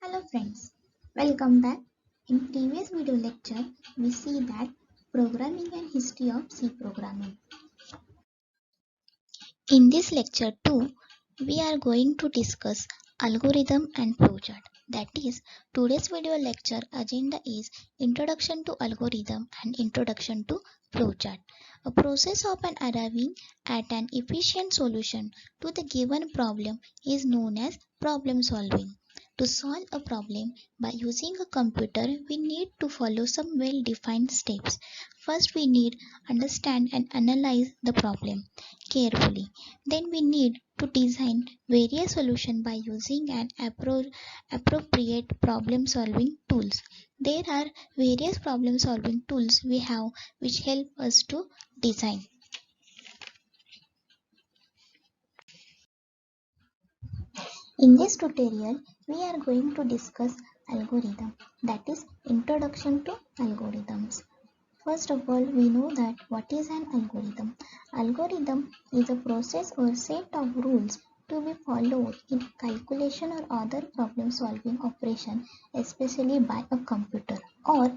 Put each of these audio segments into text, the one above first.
Hello friends, welcome back. In previous video lecture, we see that programming and history of C programming. In this lecture too, we are going to discuss algorithm and flowchart. That is, today's video lecture agenda is Introduction to Algorithm and Introduction to Flowchart, a process of arriving at an efficient solution to the given problem is known as problem solving. To solve a problem by using a computer, we need to follow some well-defined steps. First, we need understand and analyze the problem carefully. Then we need to design various solutions by using an appropriate problem solving tools. There are various problem solving tools we have which help us to design. In this tutorial, we are going to discuss algorithm, that is introduction to algorithms. First of all, we know that what is an algorithm. Algorithm is a process or set of rules to be followed in calculation or other problem solving operation, especially by a computer. Or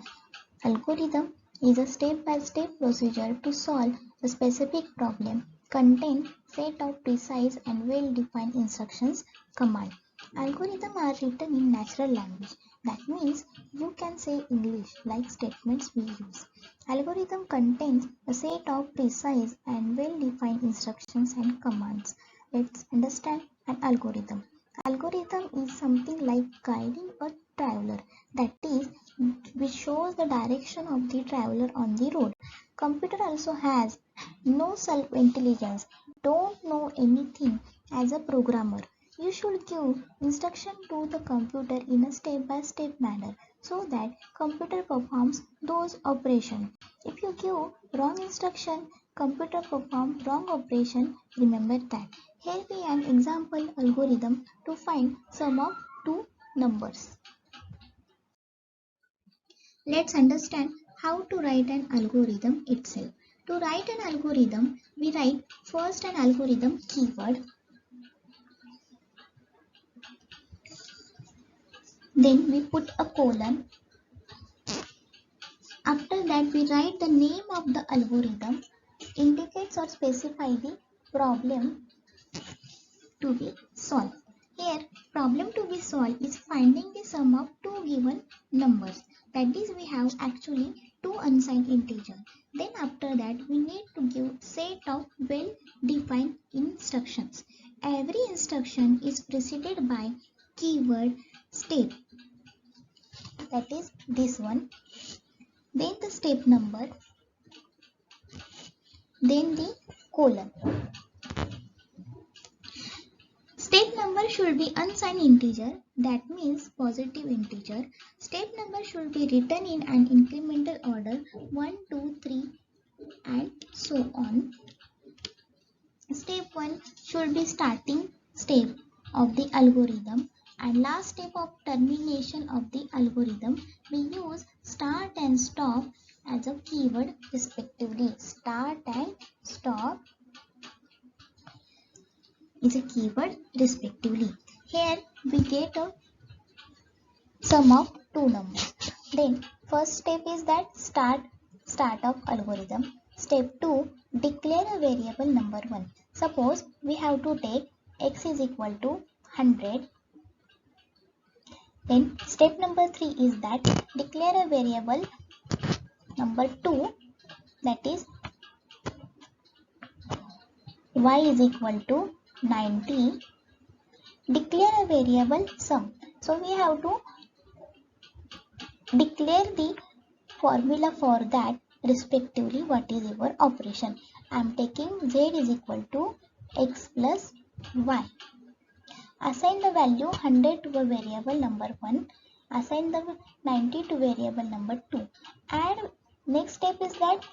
algorithm is a step-by-step procedure to solve a specific problem contain set of precise and well-defined instructions command. Algorithms are written in natural language. That means you can say English like statements we use. Algorithm contains a set of precise and well-defined instructions and commands. Let's understand an algorithm. Algorithm is something like guiding a traveler, that is, which shows the direction of the traveler on the road. Computer also has no self-intelligence, don't know anything. As a programmer, you should give instruction to the computer in a step-by-step manner so that computer performs those operations. If you give wrong instruction, computer performs wrong operation. Remember that. Here we have an example algorithm to find sum of two numbers. Let's understand how to write an algorithm itself. To write an algorithm, we write first an algorithm keyword, then we put a colon. After that, we write the name of the algorithm, indicates or specify the problem to be solved. Here, problem to be solved is finding the sum of two given numbers. That is, we have actually two unsigned integers. Then after that, we need to give set of well-defined instructions. Every instruction is preceded by keyword step. That is this one. Then the step number. Then the colon. Step number should be unsigned integer, that means positive integer. Step number should be written in an incremental order 1, 2, 3 and so on. Step 1 should be starting step of the algorithm, and last step of termination of the algorithm. We use start and stop as a keyword respectively. Start and stop is a keyword respectively. Here we get a sum of two numbers. Then first step is that start of algorithm. Step 2, declare a variable number 1. Suppose we have to take x is equal to 100. Then step number 3 is that declare a variable number 2, that is y is equal to 90. Declare a variable sum. So we have to declare the formula for that respectively. What is your operation? I am taking z is equal to x plus y. Assign the value 100 to a variable number 1. Assign the 90 to variable number 2. Add next step is that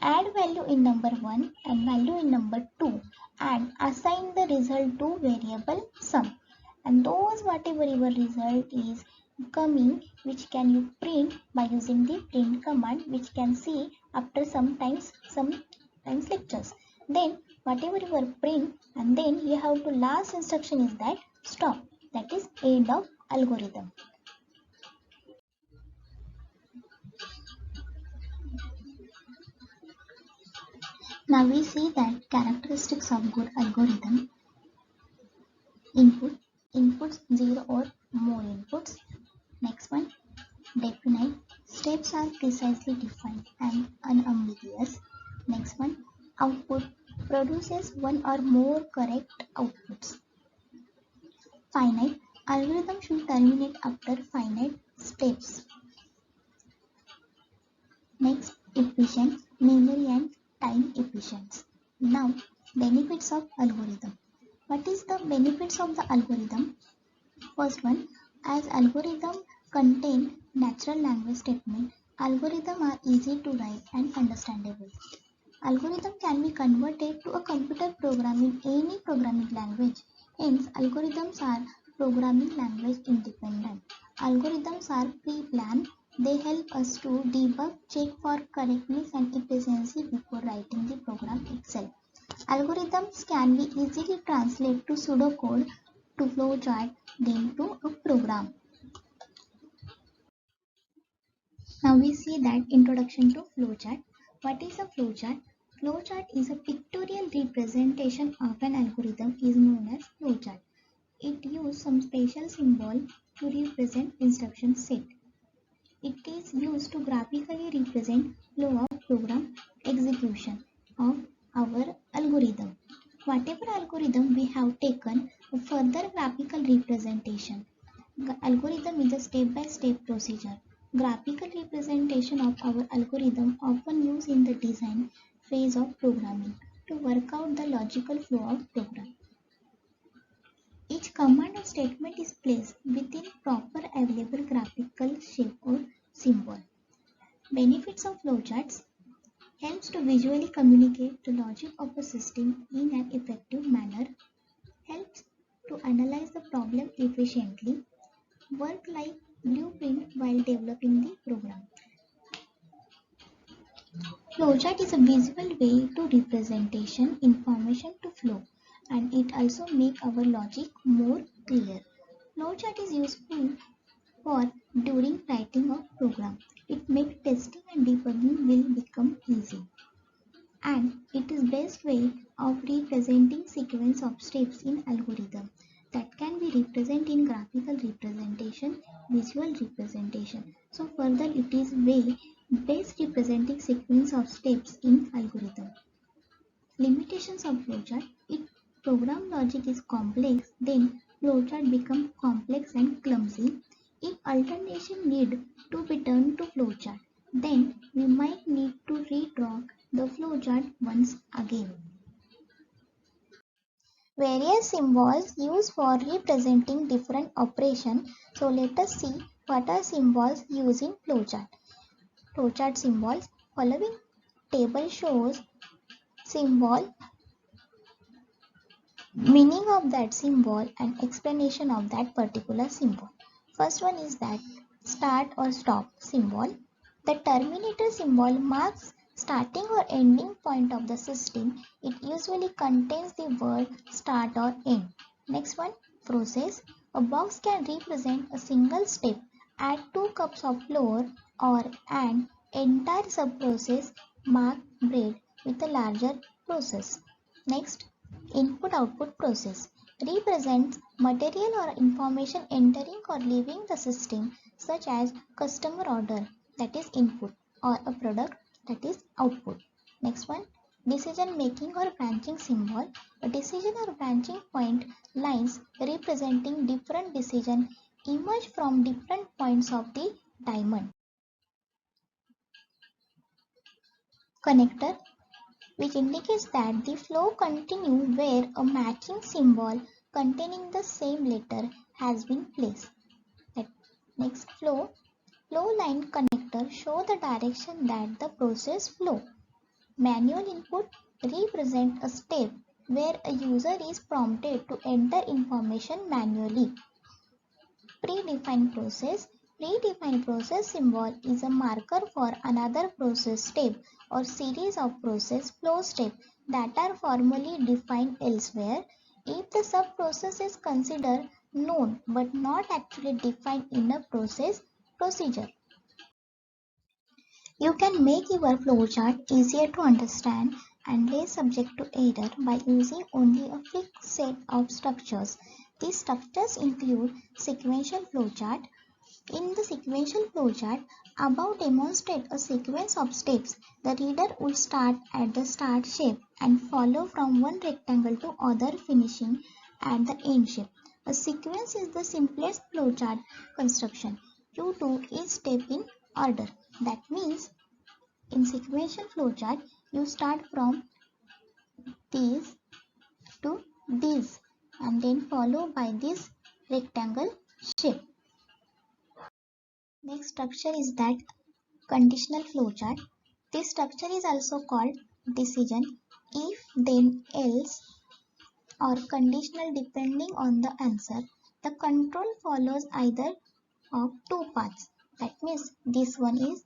add value in number 1 and value in number 2 and assign the result to variable sum. And those whatever your result is coming, which can you print by using the print command, which can see after sometimes lectures. Then whatever your print, and then you have to last instruction is that stop, that is end of algorithm. Now we see that characteristics of good algorithm: input, inputs 0 or more inputs. Next one, definite, steps are precisely defined and unambiguous. Next one, output, produces one or more correct outputs. Finite, algorithm should terminate after finite steps. Next, efficient, memory and time efficient. Now, benefits of algorithm. What is the benefits of the algorithm? First one, as algorithm contain natural language statement, algorithm are easy to write and understandable. Algorithm can be converted to a computer program in any programming language. Hence, algorithms are programming language independent. Algorithms are pre-planned. They help us to debug, check for correctness and efficiency before writing the program itself. Algorithms can be easily translated to pseudocode, to flowchart, then to a program. Now we see that introduction to flowchart. What is a flowchart? Flowchart is a pictorial representation of an algorithm is known as flowchart. It uses some special symbol to represent instruction set. It is used to graphically represent flow of program execution of our algorithm. Whatever algorithm we have taken, a further graphical representation. The algorithm is a step-by-step procedure. Graphical representation of our algorithm often used in the design phase of programming to work out the logical flow of program. Each command or statement is placed within proper available graphical shape or symbol. Benefits of flowcharts: helps to visually communicate the logic of a system in an effective manner, helps to analyze the problem efficiently, work like blueprint while developing the program. Flowchart is a visual way to representation information to flow, and it also make our logic more clear. Flowchart is useful for during writing of program. It makes testing and debugging will become easy. And it is best way of representing sequence of steps in algorithm that can be represented in graphical representation, visual representation. So further it is way best representing sequence of steps in algorithm. Limitations of flowchart: if program logic is complex, then flowchart becomes complex and clumsy. If alternation need to be done to flowchart, then we might need to redraw the flowchart once again. Various symbols used for representing different operations. So let us see what are symbols used in flowchart. Flowchart symbols: following table shows symbol, meaning of that symbol and explanation of that particular symbol. First one is that start or stop symbol. The terminator symbol marks starting or ending point of the system. It usually contains the word start or end. Next one, process. A box can represent a single step. Add 2 cups of flour or an entire sub-process marked bread with a larger process. Next, input-output process represents material or information entering or leaving the system, such as customer order, that is input, or a product, that is output. Next one, decision making or branching symbol. A decision or branching point lines representing different decisions emerge from different points of the diamond. Connector, which indicates that the flow continues where a matching symbol containing the same letter has been placed. Next, flow. Flow line connector show the direction that the process flow. Manual input represent a step where a user is prompted to enter information manually. Predefined process. Predefined process symbol is a marker for another process step or series of process flow steps that are formally defined elsewhere if the sub-process is considered known but not actually defined in a process procedure. You can make your flowchart easier to understand and less subject to error by using only a fixed set of structures. These structures include sequential flowchart. In the sequential flowchart, above demonstrate a sequence of steps. The reader would start at the start shape and follow from one rectangle to other, finishing at the end shape. A sequence is the simplest flowchart construction. You do each step in order. That means in sequential flowchart, you start from this to this and then follow by this rectangle shape. Next structure is that conditional flowchart. This structure is also called decision, if, then, else, or conditional depending on the answer. The control follows either of two paths. That means this one is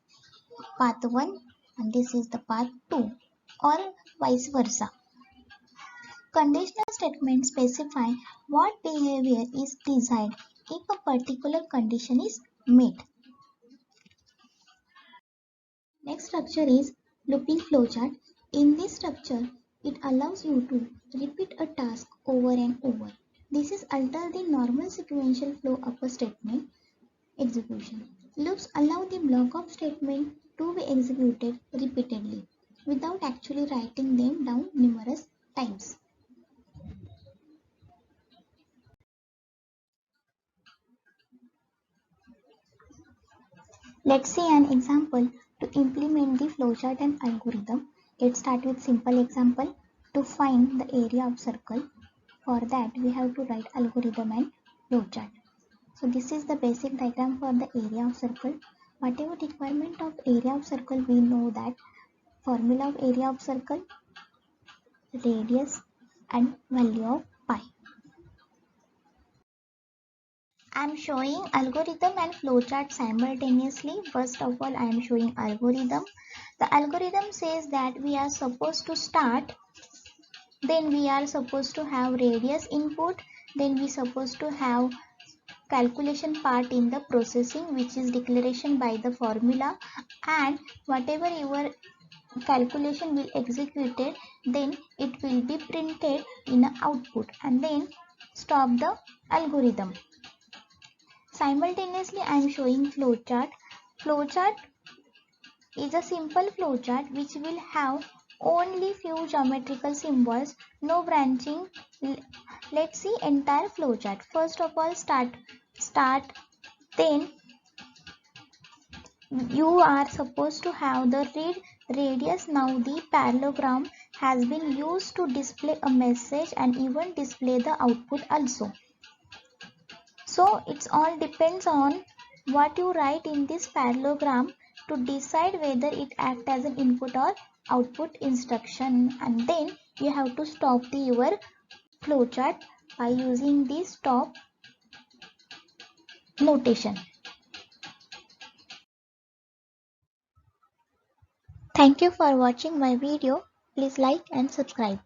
path 1 and this is the path 2, or vice versa. Conditional statements specify what behavior is desired if a particular condition is met. Next structure is looping flowchart. In this structure, it allows you to repeat a task over and over. This is alter the normal sequential flow of a statement execution. Loops allow the block of statement to be executed repeatedly without actually writing them down numerous times. Let's see an example to implement the flowchart and algorithm. Let's start with simple example. To find the area of circle, for that we have to write algorithm and flowchart. So this is the basic diagram for the area of circle. Whatever requirement of area of circle, we know that formula of area of circle, radius and value of pi. I am showing algorithm and flowchart simultaneously. First of all, I am showing algorithm. The algorithm says that we are supposed to start, then we are supposed to have radius input, then we supposed to have calculation part in the processing, which is declaration by the formula, and whatever your calculation will executed, then it will be printed in an output, and then stop the algorithm. Simultaneously, I am showing flowchart. Flowchart is a simple flowchart which will have only few geometrical symbols, no branching. Let's see entire flowchart. First of all, start. Then you are supposed to have the read radius. Now the parallelogram has been used to display a message and even display the output also. So it's all depends on what you write in this parallelogram to decide whether it acts as an input or output instruction, and then you have to stop your flowchart by using this stop notation. Thank you for watching my video. Please like and subscribe.